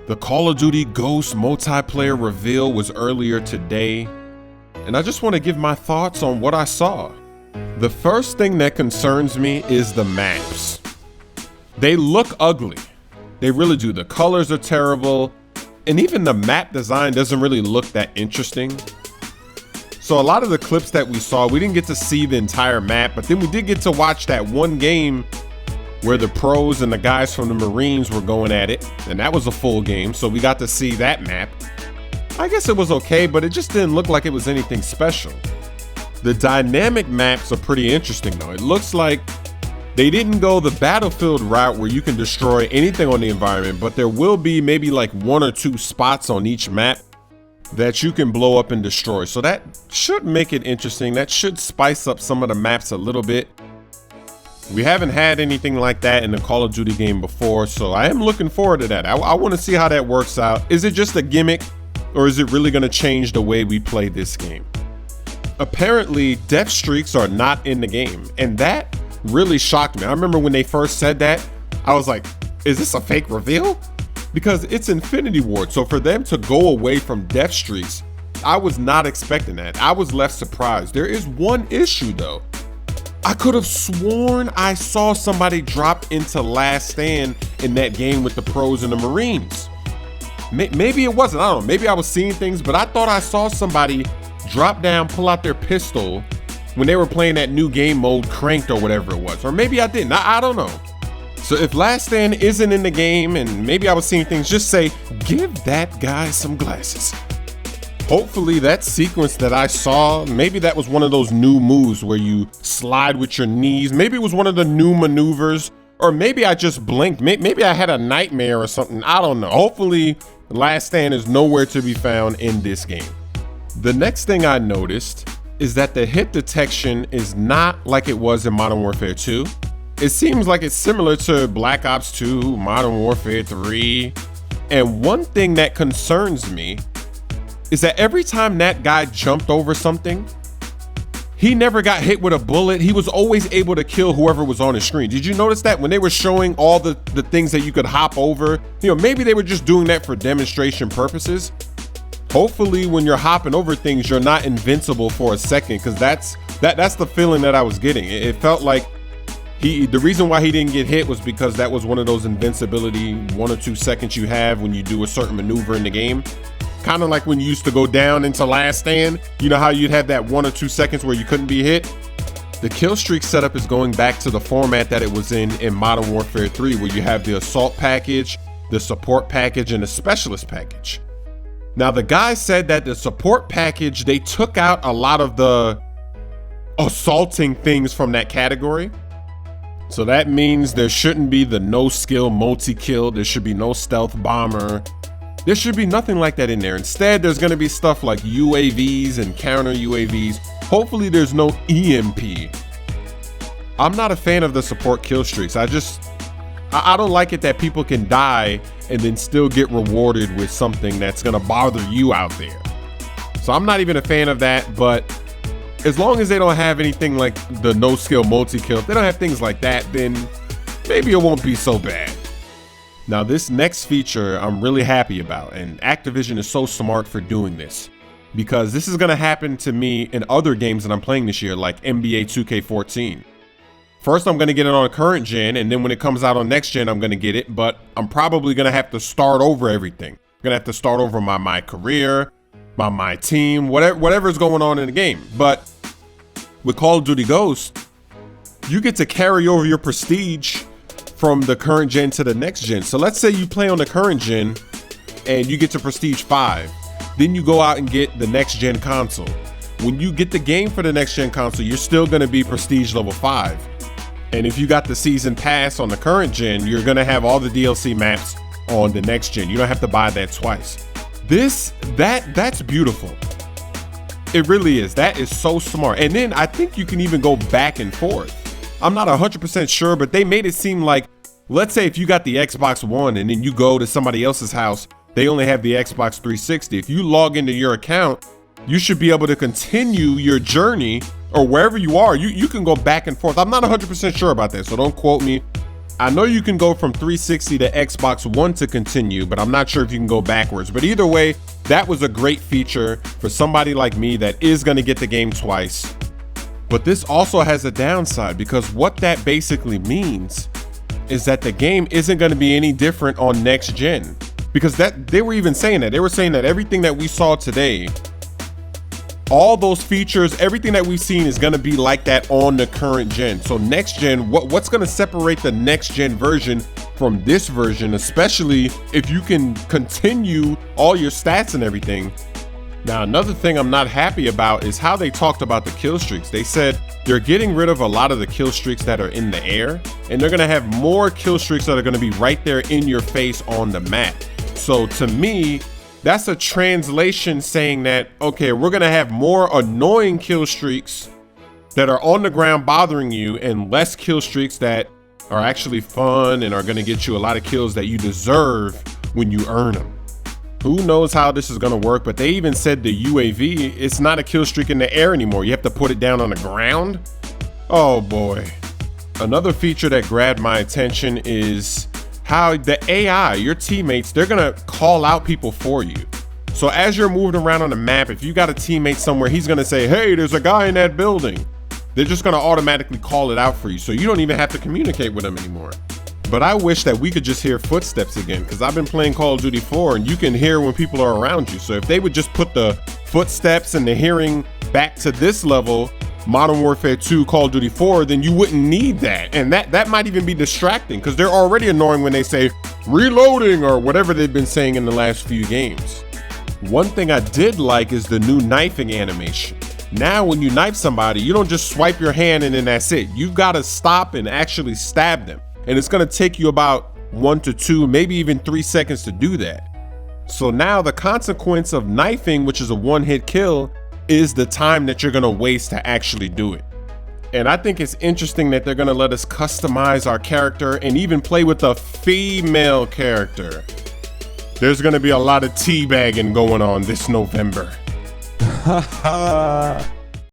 The Call of Duty Ghosts multiplayer reveal was earlier today, and I just want to give my thoughts on what I saw. The first thing that concerns me is the maps. They look ugly. They really do. The colors are terrible, and even the map design doesn't really look that interesting. So a lot of the clips that we saw, we didn't get to see the entire map, but then we did get to watch that one game where the pros and the guys from the Marines were going at it, and that was a full game, so we got to see that map. I guess it was okay, but it just didn't look like it was anything special. The dynamic maps are pretty interesting though. It looks like they didn't go the Battlefield route where you can destroy anything on the environment, but there will be maybe like 1 or 2 spots on each map that you can blow up and destroy. So that should make it interesting. That should spice up some of the maps a little bit. We haven't had anything like that in the Call of Duty game before, so I am looking forward to that. I want to see how that works out. Is it just a gimmick, or is it really going to change the way we play this game? Apparently, death streaks are not in the game, and that really shocked me. I remember when they first said that, I was like, is this a fake reveal? Because it's Infinity Ward, so for them to go away from death streaks, I was not expecting that. I was left surprised. There is one issue though. I could have sworn I saw somebody drop into Last Stand in that game with the pros and the Marines. Maybe it wasn't, I don't know. Maybe I was seeing things, but I thought I saw somebody drop down, pull out their pistol when they were playing that new game mode, Cranked or whatever it was. Or maybe I didn't, I don't know. So if Last Stand isn't in the game and maybe I was seeing things, just say, give that guy some glasses. Hopefully that sequence that I saw, maybe that was one of those new moves where you slide with your knees. Maybe it was one of the new maneuvers, or maybe I just blinked. Maybe I had a nightmare or something. I don't know. Hopefully Last Stand is nowhere to be found in this game. The next thing I noticed is that the hit detection is not like it was in Modern Warfare 2. It seems like it's similar to Black Ops 2, Modern Warfare 3. And one thing that concerns me is that every time that guy jumped over something, he never got hit with a bullet. He was always able to kill whoever was on his screen. Did you notice that when they were showing all the things that you could hop over? You know, maybe they were just doing that for demonstration purposes. Hopefully when you're hopping over things, you're not invincible for a second, because that's the feeling that I was getting. It felt like the reason why he didn't get hit was because that was one of those invincibility 1 or 2 seconds you have when you do a certain maneuver in the game. Kind of like when you used to go down into Last Stand, you know how you'd have that 1 or 2 seconds where you couldn't be hit? The kill streak setup is going back to the format that it was in Modern Warfare 3, where you have the assault package, the support package, and the specialist package. Now the guy said that the support package, they took out a lot of the assaulting things from that category. So that means there shouldn't be the no skill multi-kill, there should be no stealth bomber. There should be nothing like that in there. Instead, there's gonna be stuff like UAVs and counter UAVs. Hopefully there's no EMP. I'm not a fan of the support kill streaks. I don't like it that people can die and then still get rewarded with something that's gonna bother you out there. So I'm not even a fan of that, but as long as they don't have anything like the no skill multi-kill, if they don't have things like that, then maybe it won't be so bad. Now this next feature I'm really happy about, and Activision is so smart for doing this, because this is gonna happen to me in other games that I'm playing this year, like NBA 2K14. First I'm gonna get it on current gen, and then when it comes out on next gen I'm gonna get it, but I'm probably gonna have to start over everything. I'm gonna have to start over my career, my team, whatever's going on in the game. But with Call of Duty Ghosts, you get to carry over your prestige from the current gen to the next gen. So let's say you play on the current gen and you get to prestige 5. Then you go out and get the next gen console. When you get the game for the next gen console, you're still gonna be prestige level 5. And if you got the season pass on the current gen, you're gonna have all the DLC maps on the next gen. You don't have to buy that twice. That's beautiful. It really is. That is so smart. And then I think you can even go back and forth. I'm not 100% sure, but they made it seem like, let's say if you got the Xbox One and then you go to somebody else's house, they only have the Xbox 360. If you log into your account, you should be able to continue your journey, or wherever you are, you can go back and forth. I'm not 100% sure about that, so don't quote me. I know you can go from 360 to Xbox One to continue, but I'm not sure if you can go backwards. But either way, that was a great feature for somebody like me that is going to get the game twice. But this also has a downside, because what that basically means is that the game isn't going to be any different on next gen. Because they were even saying that. They were saying that everything that we saw today, all those features, everything that we've seen is going to be like that on the current gen. So next gen, what's going to separate the next gen version from this version, especially if you can continue all your stats and everything. Now, another thing I'm not happy about is how they talked about the kill streaks. They said they're getting rid of a lot of the kill streaks that are in the air, and they're going to have more kill streaks that are going to be right there in your face on the map. So to me, that's a translation saying that, okay, we're going to have more annoying kill streaks that are on the ground bothering you, and less kill streaks that are actually fun and are going to get you a lot of kills that you deserve when you earn them. Who knows how this is going to work, but they even said the UAV, it's not a kill streak in the air anymore. You have to put it down on the ground. Oh boy. Another feature that grabbed my attention is how the AI, your teammates, they're gonna call out people for you. So as you're moving around on the map, if you got a teammate somewhere, he's gonna say, hey, there's a guy in that building. They're just gonna automatically call it out for you, so you don't even have to communicate with them anymore. But I wish that we could just hear footsteps again, because I've been playing Call of Duty 4 and you can hear when people are around you. So if they would just put the footsteps and the hearing back to this level, Modern Warfare 2, Call of Duty 4, then you wouldn't need that. And that might even be distracting, because they're already annoying when they say reloading or whatever they've been saying in the last few games. One thing I did like is the new knifing animation. Now when you knife somebody, you don't just swipe your hand and then that's it. You've got to stop and actually stab them. And it's going to take you about 1 to 2, maybe even 3 seconds to do that. So now the consequence of knifing, which is a one-hit kill, is the time that you're going to waste to actually do it. And I think it's interesting that they're going to let us customize our character and even play with a female character. There's going to be a lot of teabagging going on this November.